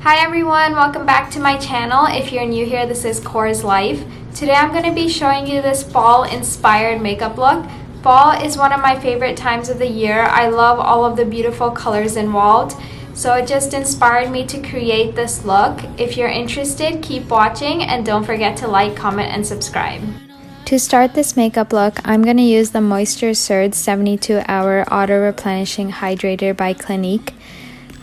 Hi everyone, welcome back to my channel. If you're new here, this is Kaur's Life. Today I'm going to be showing you this fall inspired makeup look. Fall is one of my favorite times of the year. I love all of the beautiful colors involved. So it just inspired me to create this look. If you're interested, keep watching and don't forget to like, comment, and subscribe. To start this makeup look, I'm going to use the Moisture Surge 72-Hour Auto Replenishing Hydrator by Clinique.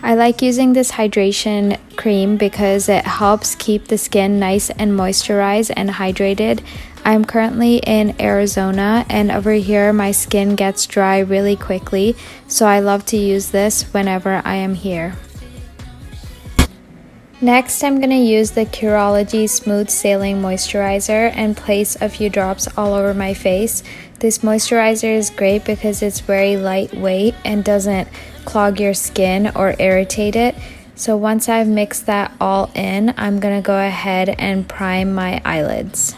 I like using this hydration cream because it helps keep the skin nice and moisturized and hydrated. I'm currently in Arizona and over here my skin gets dry really quickly, so I love to use this whenever I am here. Next, I'm going to use the Curology Smooth Sailing Moisturizer and place a few drops all over my face. This moisturizer is great because it's very lightweight and doesn't clog your skin or irritate it. So once I've mixed that all in, I'm going to go ahead and prime my eyelids.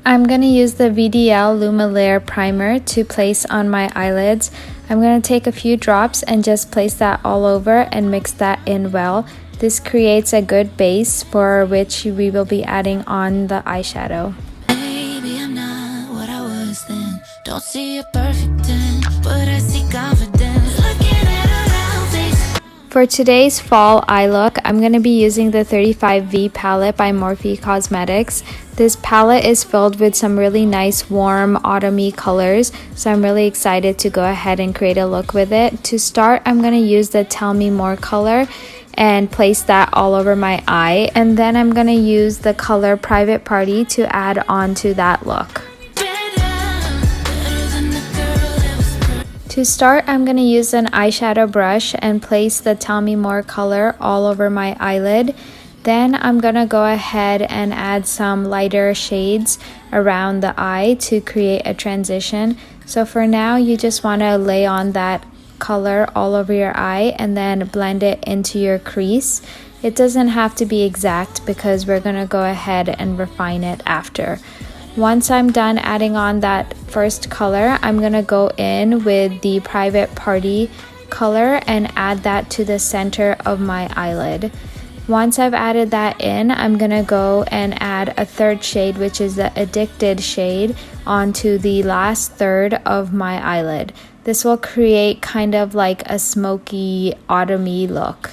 I'm going to use the VDL Lumalair Primer to place on my eyelids. I'm going to take a few drops and just place that all over and mix that in well. This creates a good base for which we will be adding on the eyeshadow. Maybe I'm not what I was then. Don't see a perfect 10, but I see confidence. Looking at her round face. For today's fall eye look, I'm going to be using the 35V palette by Morphe Cosmetics. This palette is filled with some really nice warm autumny colors, so I'm really excited to go ahead and create a look with it. To start, I'm going to use the Tell Me More color and place that all over my eye, and then I'm going to use the color Private Party to add on to that look. To start, I'm going to use an eyeshadow brush and place the Tell Me More color all over my eyelid. Then I'm going to go ahead and add some lighter shades around the eye to create a transition. So for now, you just want to lay on that color all over your eye and then blend it into your crease. It doesn't have to be exact because we're going to go ahead and refine it after. Once I'm done adding on that first color, I'm going to go in with the Private Party color and add that to the center of my eyelid. Once I've added that in, I'm going to go and add a third shade, which is the Addicted shade, onto the last third of my eyelid. This will create kind of like a smoky, autumny look.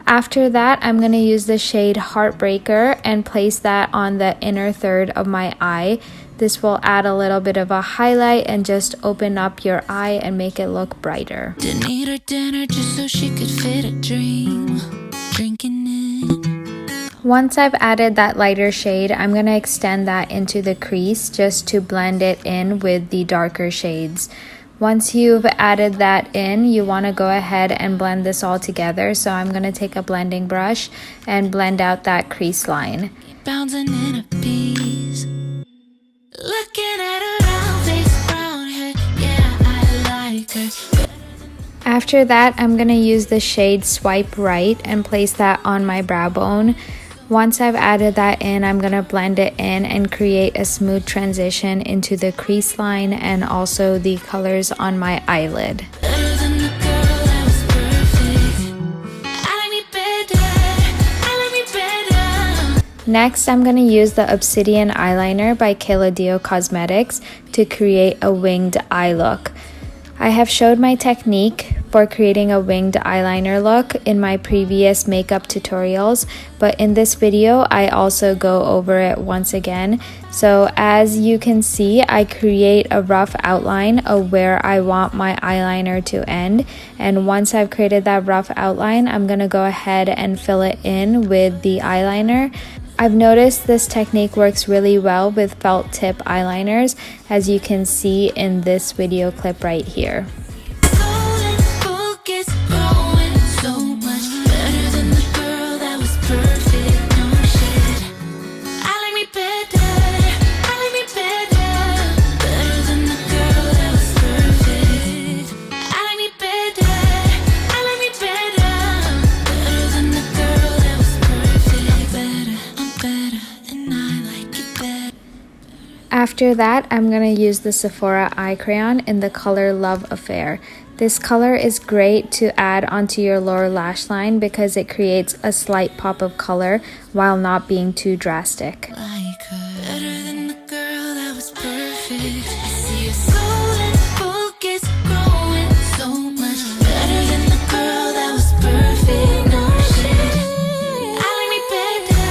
After that, I'm going to use the shade Heartbreaker and place that on the inner third of my eye. This will add a little bit of a highlight and just open up your eye and make it look brighter. Didn't eat her dinner just so she could fit a dream. Drinking it. Once I've added that lighter shade, I'm going to extend that into the crease just to blend it in with the darker shades. Once you've added that in, you want to go ahead and blend this all together. So I'm going to take a blending brush and blend out that crease line. Bouncing in a piece. Looking at her round face, brown hair. Yeah, I like her. After that, I'm going to use the shade Swipe Right and place that on my brow bone. Once I've added that in, I'm going to blend it in and create a smooth transition into the crease line and also the colors on my eyelid. Next, I'm going to use the Obsidian eyeliner by Kaleido Cosmetics to create a winged eye look. I have showed my technique for creating a winged eyeliner look in my previous makeup tutorials, but in this video I also go over it once again. So as you can see, I create a rough outline of where I want my eyeliner to end, and once I've created that rough outline, I'm going to go ahead and fill it in with the eyeliner. I've noticed this technique works really well with felt tip eyeliners, as you can see in this video clip right here. After that, I'm going to use the Sephora eye crayon in the color Love Affair. This color is great to add onto your lower lash line because it creates a slight pop of color while not being too drastic. Like her, better than the girl that was perfect. I see your soul and focus growing so much better than the girl that was perfect. No shit, I like me better.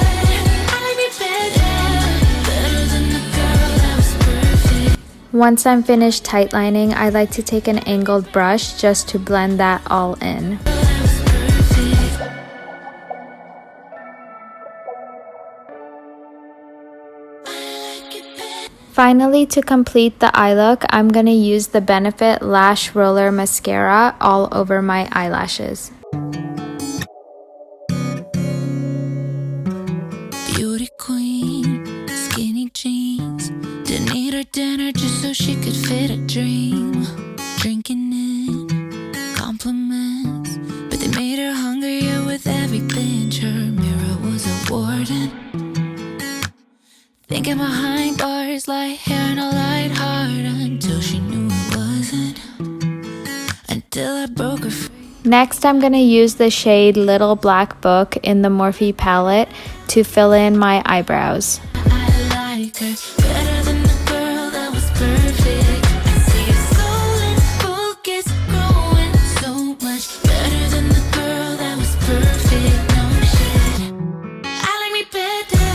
I like me better than the girl that was perfect. Once I'm finished tightlining, I like to take an angled brush just to blend that all in. Finally, to complete the eye look, I'm going to use the Benefit Lash Roller Mascara all over my eyelashes. Beauty queen, skinny jeans. Didn't eat her dinner just so she could fit a dream. Drinking in compliments, but they made her hungrier with every binge. Her mirror was a warden. Thinking behind bars like hair and a light heart until she knew it wasn't. Until I broke her free. Next, I'm going to use the shade Little Black Book in the Morphe palette to fill in my eyebrows. I like her better than the girl that was perfect. I see her soul and focus growing so much better than the girl that was perfect. No shit, I like me better.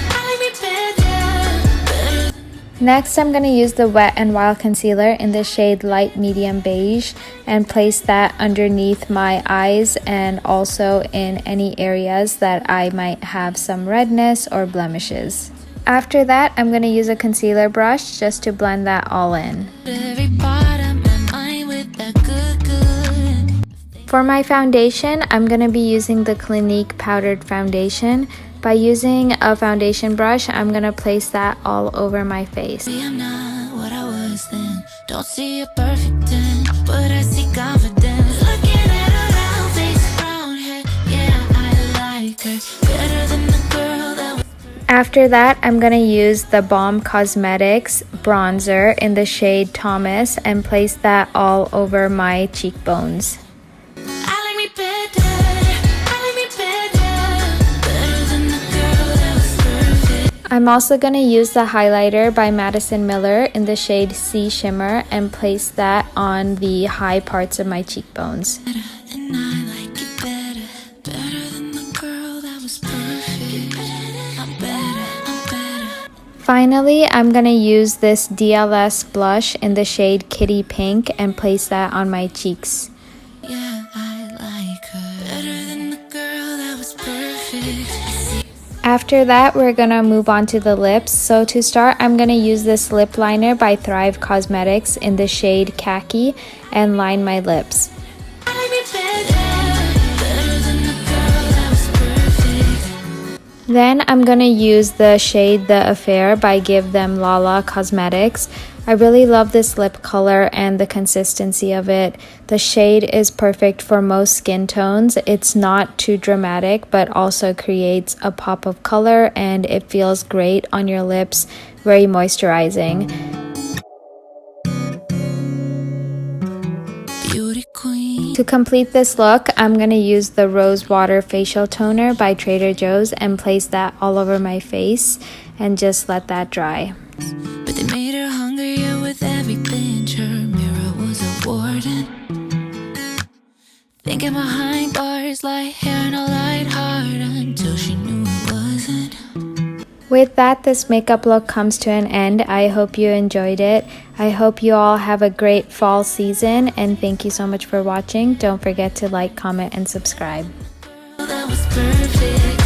I like me better. Next, I'm going to use the Wet n Wild concealer in the shade Light Medium Beige and place that underneath my eyes and also in any areas that I might have some redness or blemishes. After that, I'm going to use a concealer brush just to blend that all in. Every part of my mind with that good. For my foundation, I'm going to be using the Clinique powdered foundation. By using a foundation brush, I'm going to place that all over my face. I'm not what I was then. Don't see a perfect ten, but I see confidence. Looking at her round face, brown hair. Yeah, I like her better than the girl that was. After that, I'm going to use the Balm Cosmetics bronzer in the shade Thomas and place that all over my cheekbones. I like me better. I like me better than the girl that was perfect. I'm also going to use the highlighter by Madison Miller in the shade Sea Shimmer and place that on the high parts of my cheekbones. And I like it better than the girl that was perfect. I'm better. Finally, I'm going to use this DLS blush in the shade Kitty Pink and place that on my cheeks. Yeah, I like her better than the girl that was perfect. After that, we're going to move on to the lips. So to start, I'm going to use this lip liner by Thrive Cosmetics in the shade Khaki and line my lips. I like me better than the girl that was perfect. Then I'm going to use the shade The Affair by Give Them Lala Cosmetics. I really love this lip color and the consistency of it. The shade is perfect for most skin tones. It's not too dramatic, but also creates a pop of color and it feels great on your lips, very moisturizing. Beauty queen. To complete this look, I'm going to use the Rose Water Facial Toner by Trader Joe's and place that all over my face and just let that dry. But they made her hungrier with every binge. Her mirror was a warden. Thinking behind bars like hair and a light heart until she knew it wasn't. With that, this makeup look comes to an end. I hope you enjoyed it. I hope you all have a great fall season and thank you so much for watching. Don't forget to like, comment, and subscribe. That was perfect.